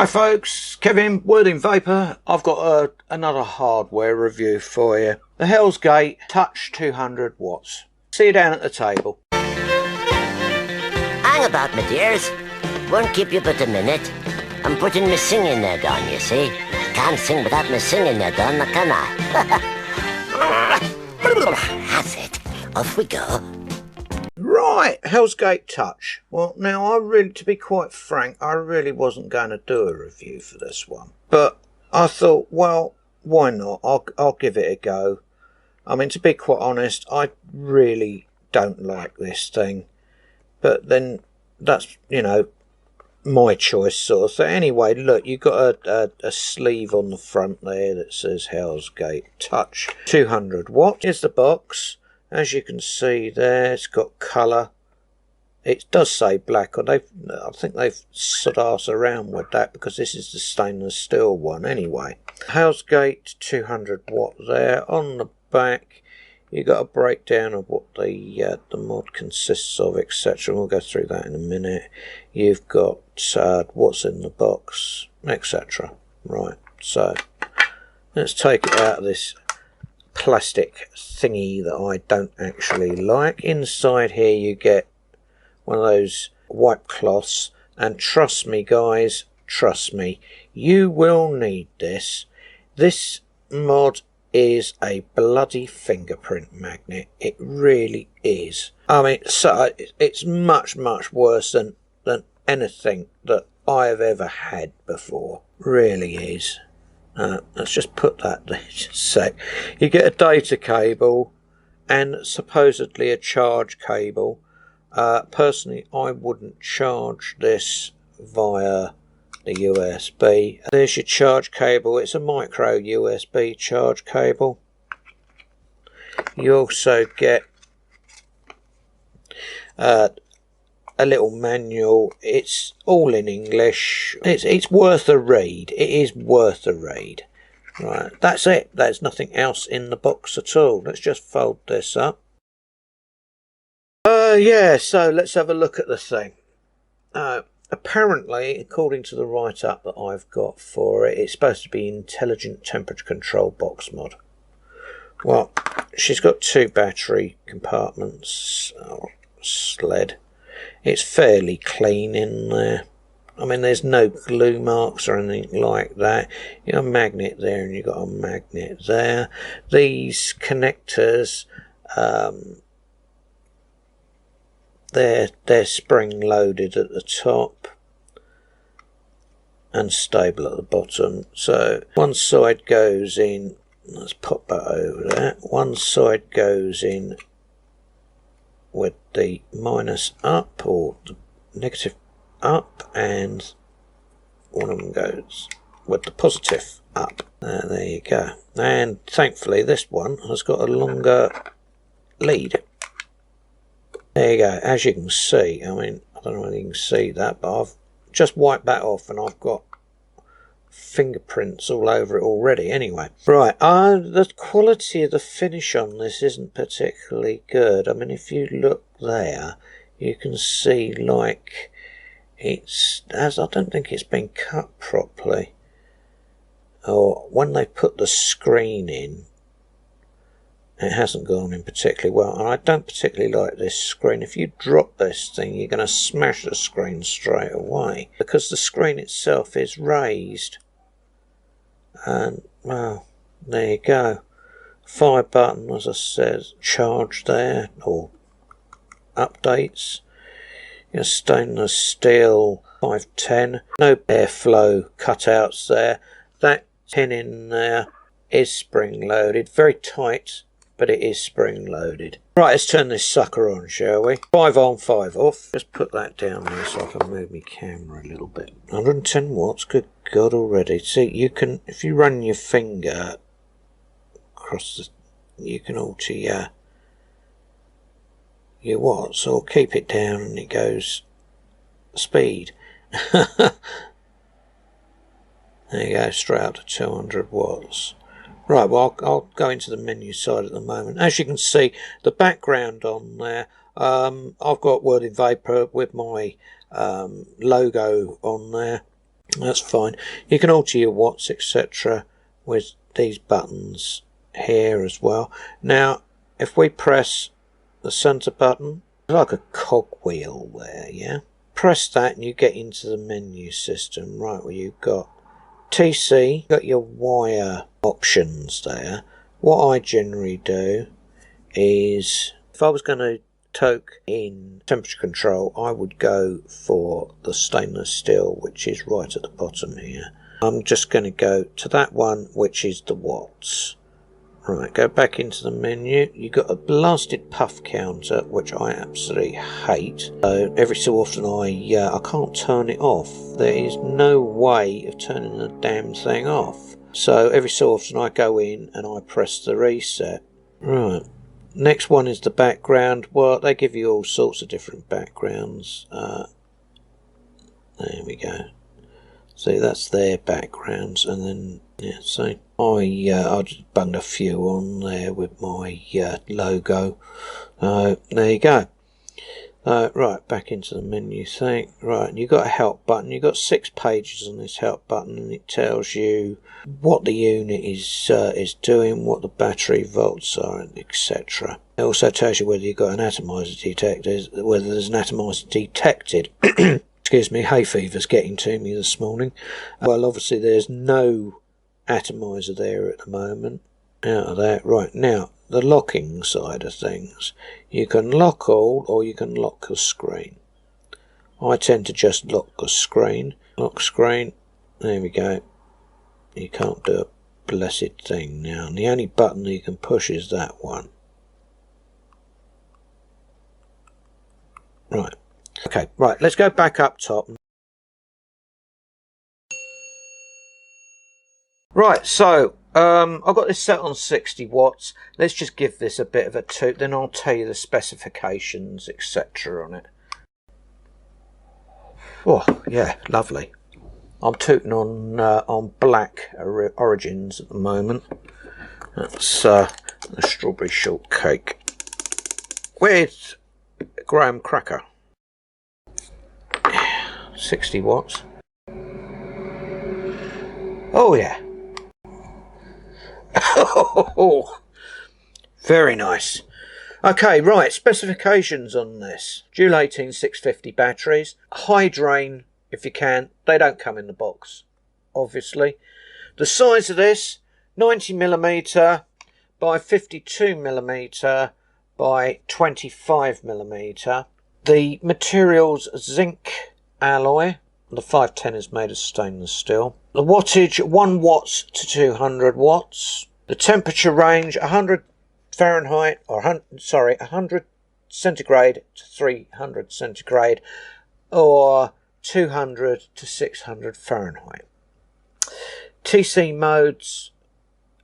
Hi folks, Kevin, Word in Vaper. I've got another hardware review for you. The HellsGate Touch 200 watts. See you down at the table. Hang about, my dears. Won't keep you but a minute. I'm putting my singing net on, you see. Can't sing without my singing net on, can I? That's it. Off we go. Right, HellsGate Touch. Well, now, to be quite frank, I really wasn't going to do a review for this one. But I thought, well, why not? I'll give it a go. I mean, to be quite honest, I really don't like this thing. But then, that's, you know, my choice sort of thing. Anyway, look, you've got a sleeve on the front there that says HellsGate Touch 200 watts. Here's the box. As you can see there, it's got colour. It does say black. I think they've sort of arsed around with that because this is the stainless steel one anyway. HellsGate 200 watt there. On the back, you got a breakdown of what the mod consists of, etc. We'll go through that in a minute. You've got what's in the box, etc. Right, so let's take it out of this plastic thingy that I don't actually like. Inside here you get one of those wipe cloths, and trust me guys, trust me, you will need this. This mod is a bloody fingerprint magnet. It really is. I mean, so it's much worse than anything that I have ever had before. Really is. Let's just put that there just a sec. You get a data cable and supposedly a charge cable. Personally, I wouldn't charge this via the USB. There's your charge cable. It's a micro USB charge cable. You also get a little manual. It's all in English. It's worth a read. It is worth a read. Right, that's it. There's nothing else in the box at all. Let's just fold this up. Yeah, so let's have a look at the thing. Apparently, according to the write-up that I've got for it, it's supposed to be intelligent temperature control box mod. Well, she's got two battery compartments. Sled. It's fairly clean in there. I mean, there's no glue marks or anything like that. You got a magnet there and you got a magnet there. These connectors, they're spring loaded at the top and stable at the bottom. So one side goes in, let's pop that over there. One side goes in with the minus up or the negative up, and one of them goes with the positive up. There you go. And thankfully this one has got a longer lead. There you go. As you can see, I mean, I don't know whether you can see that, but I've just wiped that off and I've got fingerprints all over it already anyway. Right, the quality of the finish on this isn't particularly good. I mean, if you look there, you can see like I don't think it's been cut properly, or when they put the screen in, it hasn't gone in particularly well, and I don't particularly like this screen. If you drop this thing, you're going to smash the screen straight away, because the screen itself is raised. And, well, there you go. Fire button, as I said, charge there, or updates. Your stainless steel 510. No airflow cutouts there. That pin in there is spring loaded. Very tight, but it is spring loaded. Right, let's turn this sucker on, shall we? 5 on, 5 off. Just put that down there so I can move my camera a little bit. 110 watts, good God already. See, you can, if you run your finger across the, you can alter your watts, or keep it down and it goes speed. There you go, straight up to 200 watts. Right, well, I'll go into the menu side at the moment. As you can see, the background on there, I've got Word in Vaper with my logo on there. That's fine. You can alter your watts, etc. with these buttons here as well. Now, if we press the center button, it's like a cogwheel there, yeah? Press that and you get into the menu system, right, where you've got TC, got your wire options there. What I generally do is, if I was going to toke in temperature control, I would go for the stainless steel, which is right at the bottom here. I'm just going to go to that one, which is the watts. Right, go back into the menu. You've got a blasted puff counter, which I absolutely hate. So every so often I can't turn it off. There is no way of turning the damn thing off. So every so often I go in and I press the reset. Right. Next one is the background. Well, they give you all sorts of different backgrounds. There we go. See, that's their backgrounds, and then yeah. See, I just bunged a few on there with my logo. There you go. Right, back into the menu thing. Right, you've got a help button. You've got 6 pages on this help button, and it tells you what the unit is doing, what the battery volts are, etc. It also tells you whether you've got an atomizer detected, whether there's an atomizer detected. Excuse me, hay fever's getting to me this morning. Well, obviously there's no atomizer there at the moment. Out of that. Right, now, the locking side of things. You can lock all, or you can lock the screen. I tend to just lock the screen. Lock screen. There we go. You can't do a blessed thing now. And the only button that you can push is that one. Right. Okay, right, let's go back up top. Right, so I've got this set on 60 watts. Let's just give this a bit of a toot, then I'll tell you the specifications, etc. on it. Oh, yeah, lovely. I'm tooting on black origins at the moment. That's a strawberry shortcake with graham cracker. 60 watts. Oh yeah. Oh, very nice. Okay, right, specifications on this. Joule 18 650 batteries. High drain if you can. They don't come in the box, obviously. The size of this, 90mm by 52mm by 25mm. The materials, zinc alloy. The 510 is made of stainless steel. The wattage, 1 watts to 200 watts. The temperature range, 100 Fahrenheit, or 100 centigrade to 300 centigrade, or 200 to 600 Fahrenheit. TC modes,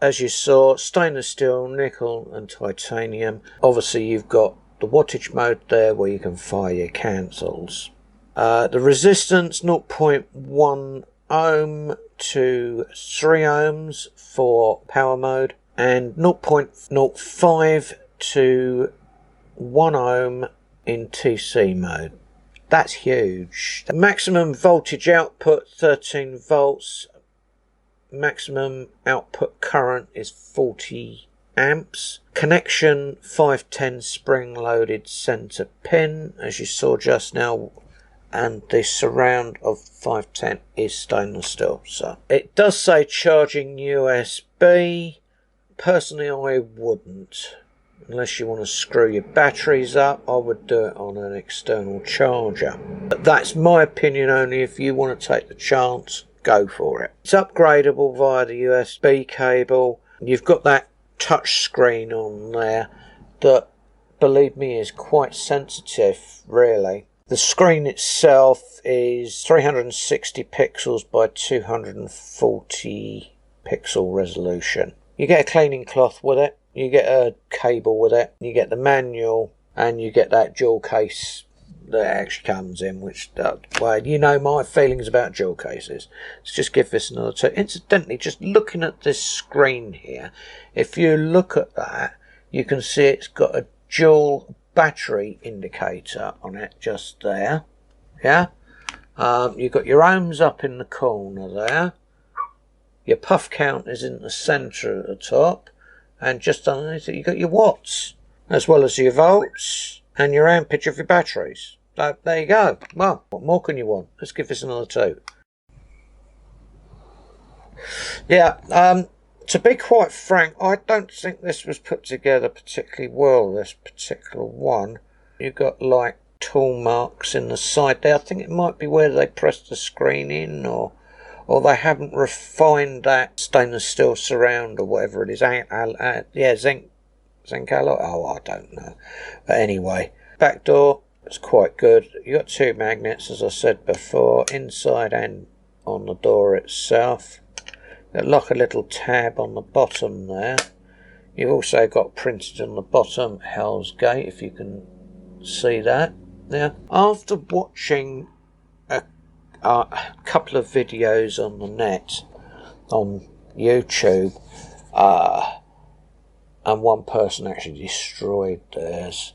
as you saw, stainless steel, nickel and titanium. Obviously you've got the wattage mode there where you can fire your cancels. The resistance, 0.1 ohm to 3 ohms for power mode, and 0.05 to 1 ohm in TC mode. That's huge. The maximum voltage output, 13 volts. Maximum output current is 40 amps. Connection, 510 spring loaded center pin, as you saw just now. And the surround of 510 is stainless steel. So it does say charging USB. Personally, I wouldn't. Unless you want to screw your batteries up, I would do it on an external charger. But that's my opinion only. If you want to take the chance, go for it. It's upgradable via the USB cable. You've got that touch screen on there that, believe me, is quite sensitive, really. The screen itself is 360 pixels by 240 pixel resolution. You get a cleaning cloth with it, you get a cable with it, you get the manual, and you get that jewel case that actually comes in, which, well, you know my feelings about jewel cases. Let's just give this another tip. Incidentally, just looking at this screen here, if you look at that, you can see it's got a dual battery indicator on it just there. Yeah, You've got your ohms up in the corner there. Your puff count is in the centre at the top. And just underneath it, you've got your watts, as well as your volts and your ampage of your batteries. So there you go. Well, what more can you want? Let's give this another toot. Yeah, to be quite frank, I don't think this was put together particularly well, this particular one. You've got like tool marks in the side there. I think it might be where they pressed the screen in, or they haven't refined that stainless steel surround or whatever it is. Yeah, zinc alloy. Oh, I don't know. But anyway, back door is quite good. You got two magnets, as I said before, inside and on the door itself. Got like a little tab on the bottom there. You've also got printed on the bottom HellsGate, if you can see that. Now, after watching a couple of videos on the net, on YouTube, and one person actually destroyed theirs,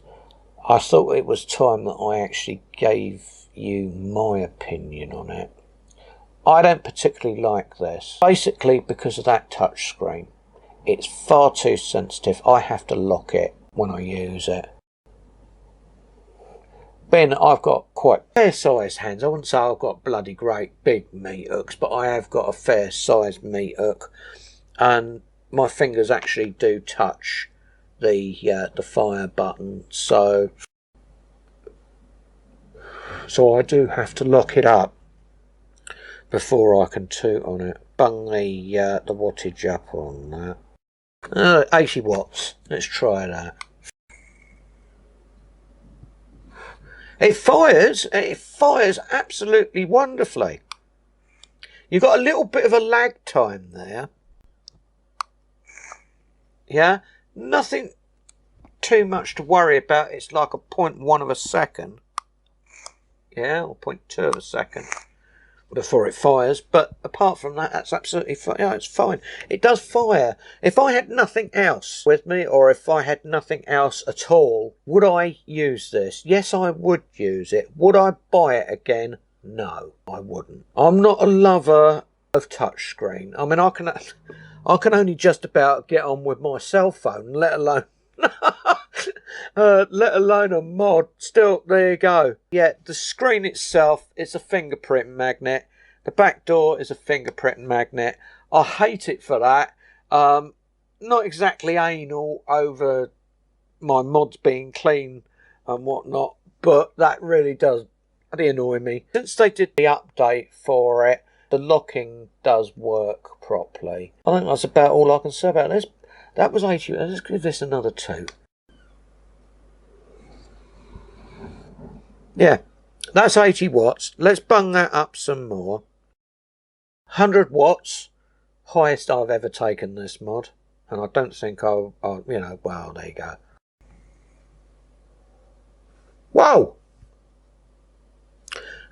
I thought it was time that I actually gave you my opinion on it. I don't particularly like this, basically because of that touch screen. It's far too sensitive. I have to lock it when I use it. Ben, I've got quite fair sized hands. I wouldn't say I've got bloody great big meat hooks, but I have got a fair sized meat hook, and my fingers actually do touch the fire button, so I do have to lock it up before I can toot on it. Bung the wattage up on that. 80 watts. Let's try that. It fires absolutely wonderfully. You've got a little bit of a lag time there. Yeah, nothing too much to worry about. It's like a 0.1 of a second. Yeah, or 0.2 of a second before it fires, but apart from that, that's absolutely fine. Yeah, it's fine. It does fire. If I had nothing else with me, or if I had nothing else at all, would I use this? Yes, I would use it. Would I buy it again? No, I wouldn't. I'm not a lover of touchscreen. I mean, I can only just about get on with my cell phone, let alone a mod. Still, there you go. Yeah, the screen itself is a fingerprint magnet. The back door is a fingerprint magnet. I hate it for that. Not exactly anal over my mods being clean and whatnot, but that really does annoy me. Since they did the update for it, the locking does work properly. I think that's about all I can say about this. That was 80. Let's give this another 2. Yeah, that's 80 watts. Let's bung that up some more. 100 watts. Highest I've ever taken this mod. And I don't think I'll well, there you go. Whoa!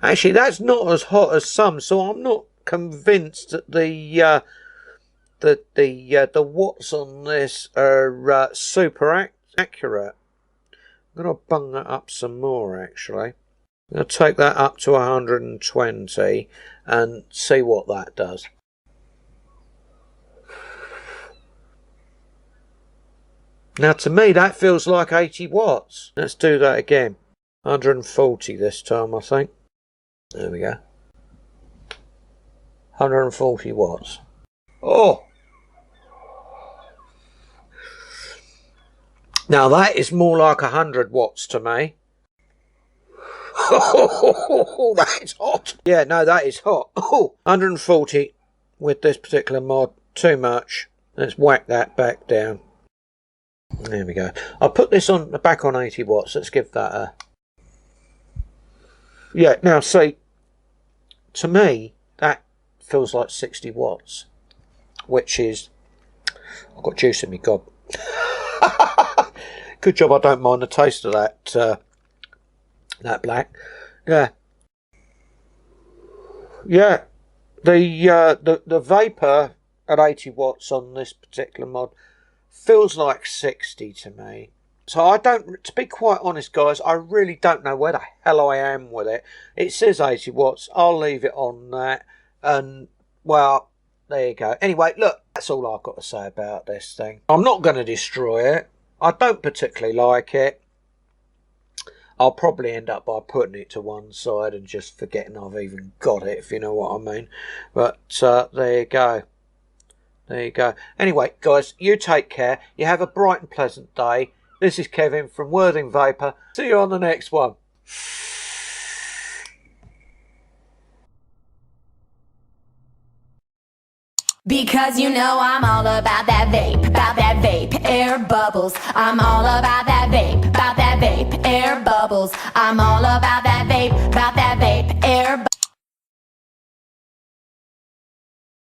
Actually, that's not as hot as some, so I'm not convinced that the watts on this are super accurate. I'm going to bung that up some more, actually. I'm going to take that up to 120 and see what that does. Now, to me, that feels like 80 watts. Let's do that again. 140 this time, I think. There we go. 140 watts. Oh! Now that is more like 100 watts to me. Oh, that is hot. Yeah, no, that is hot. Oh, 140 with this particular mod. Too much. Let's whack that back down. There we go. I'll put this on back on 80 watts. Let's give that a... Yeah, now see, to me, that feels like 60 watts, which is... I've got juice in my gob. Good job I don't mind the taste of that that black. Yeah. Yeah. The Vaper at 80 watts on this particular mod feels like 60 to me. So I don't, to be quite honest, guys, I really don't know where the hell I am with it. It says 80 watts. I'll leave it on that. And, well, there you go. Anyway, look, that's all I've got to say about this thing. I'm not going to destroy it. I don't particularly like it. I'll probably end up by putting it to one side and just forgetting I've even got it, if you know what I mean. But there you go. There you go. Anyway, guys, you take care. You have a bright and pleasant day. This is Kevin from Worthing Vaper. See you on the next one. Because you know I'm all about that vape, air bubbles. I'm all about that vape, air bubbles. I'm all about that